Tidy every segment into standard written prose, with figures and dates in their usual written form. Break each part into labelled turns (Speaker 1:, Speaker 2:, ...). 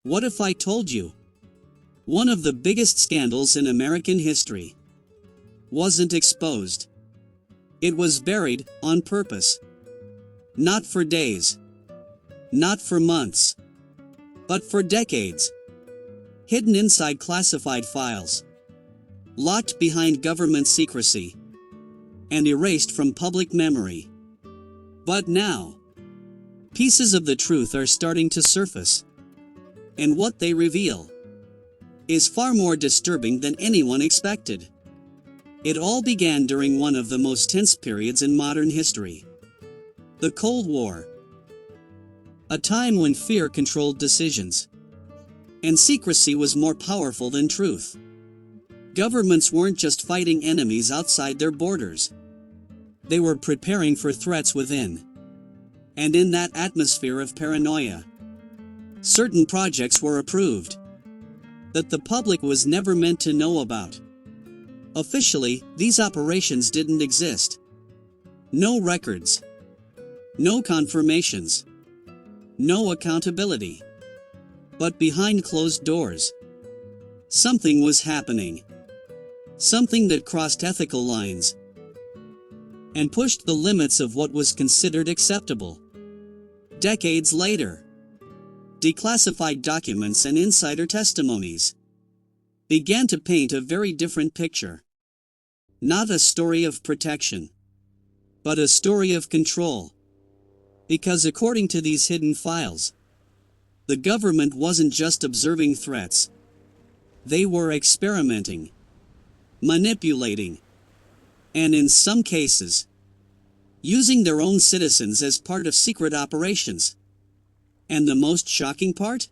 Speaker 1: What if I told you? One of the biggest scandals in American history wasn't exposed. It was buried on purpose. Not for days. Not for months. But for decades. Hidden inside classified files. Locked behind government secrecy. And erased from public memory. But now, pieces of the truth are starting to surface. And what they reveal is far more disturbing than anyone expected. It all began during one of the most tense periods in modern history. The Cold War. A time when fear controlled decisions. And secrecy was more powerful than truth. Governments weren't just fighting enemies outside their borders. They were preparing for threats within. And in that atmosphere of paranoia, certain projects were approved that the public was never meant to know about. Officially, these operations didn't exist. No records. No confirmations. No accountability. But behind closed doors, something was happening. Something that crossed ethical lines and pushed the limits of what was considered acceptable. Decades later, declassified documents and insider testimonies began to paint a very different picture. Not a story of protection, but a story of control. Because according to these hidden files, the government wasn't just observing threats. They were experimenting, manipulating, and in some cases, using their own citizens as part of secret operations. And the most shocking part?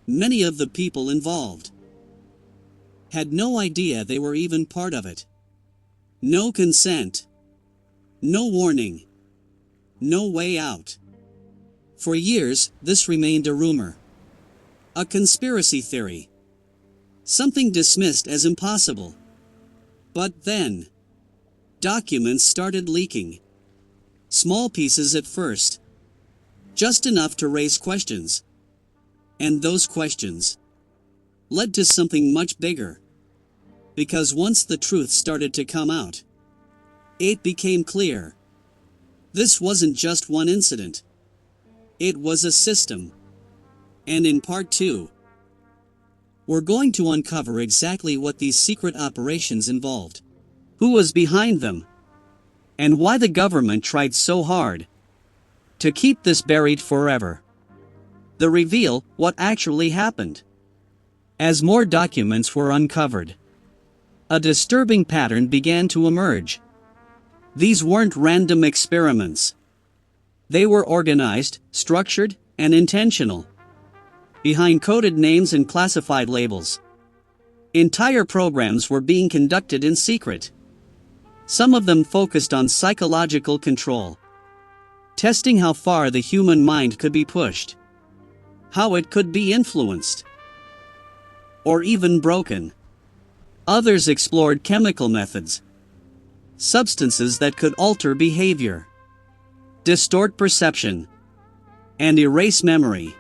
Speaker 1: Many of the people involved had no idea they were even part of it. No consent. No warning. No way out. For years, this remained a rumor. A conspiracy theory. Something dismissed as impossible. But then, documents started leaking. Small pieces at first. Just enough to raise questions. And those questions led to something much bigger. Because once the truth started to come out, it became clear. This wasn't just one incident. It was a system. And in part 2, we're going to uncover exactly what these secret operations involved, who was behind them, and why the government tried so hard to keep this buried forever. The reveal what actually happened. As more documents were uncovered, a disturbing pattern began to emerge. These weren't random experiments. They were organized, structured, and intentional. Behind coded names and classified labels, entire programs were being conducted in secret. Some of them focused on psychological control, testing how far the human mind could be pushed, how it could be influenced, or even broken. Others explored chemical methods, substances that could alter behavior, distort perception, and erase memory.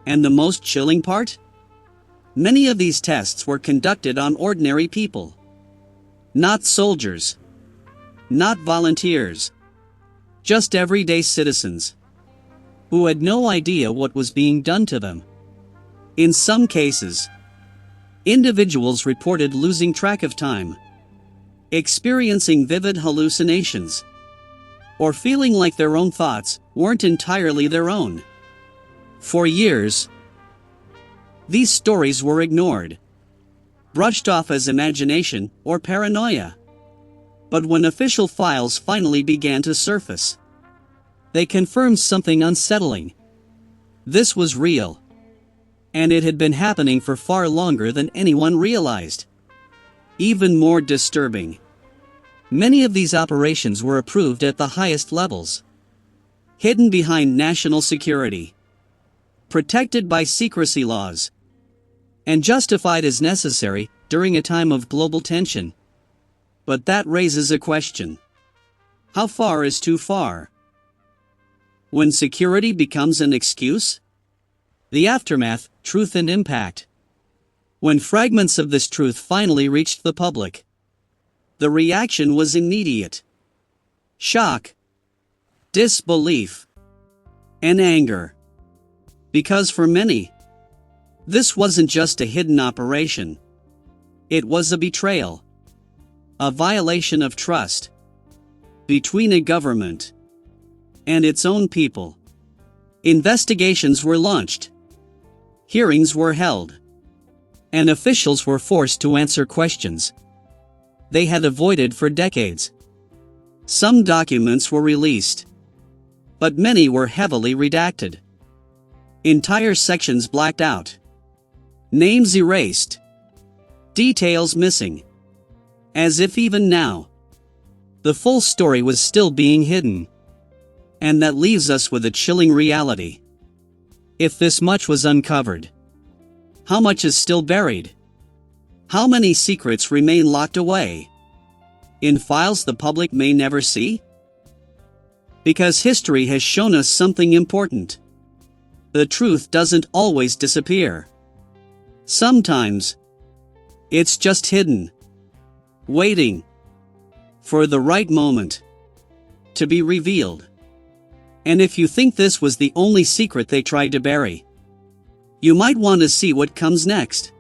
Speaker 1: And the most chilling part? Many of these tests were conducted on ordinary people. Not soldiers. Not volunteers. Just everyday citizens who had no idea what was being done to them. In some cases, individuals reported losing track of time, experiencing vivid hallucinations, or feeling like their own thoughts weren't entirely their own. For years, these stories were ignored, brushed off as imagination or paranoia. But when official files finally began to surface, they confirmed something unsettling. This was real. And it had been happening for far longer than anyone realized. Even more disturbing, many of these operations were approved at the highest levels, hidden behind national security, protected by secrecy laws, and justified as necessary during a time of global tension. But that raises a question. How far is too far? When security becomes an excuse? The aftermath, truth and impact. When fragments of this truth finally reached the public, the reaction was immediate. Shock, disbelief, and anger. Because for many, this wasn't just a hidden operation. It was a betrayal. A violation of trust between a government and its own people. Investigations were launched. Hearings were held. And officials were forced to answer questions they had avoided for decades. Some documents were released, but many were heavily redacted. Entire sections blacked out. Names erased. Details missing. As if even now, the full story was still being hidden. And that leaves us with a chilling reality. If this much was uncovered, how much is still buried? How many secrets remain locked away in files the public may never see? Because history has shown us something important. The truth doesn't always disappear. Sometimes, it's just hidden, waiting for the right moment to be revealed. And if you think this was the only secret they tried to bury, you might want to see what comes next.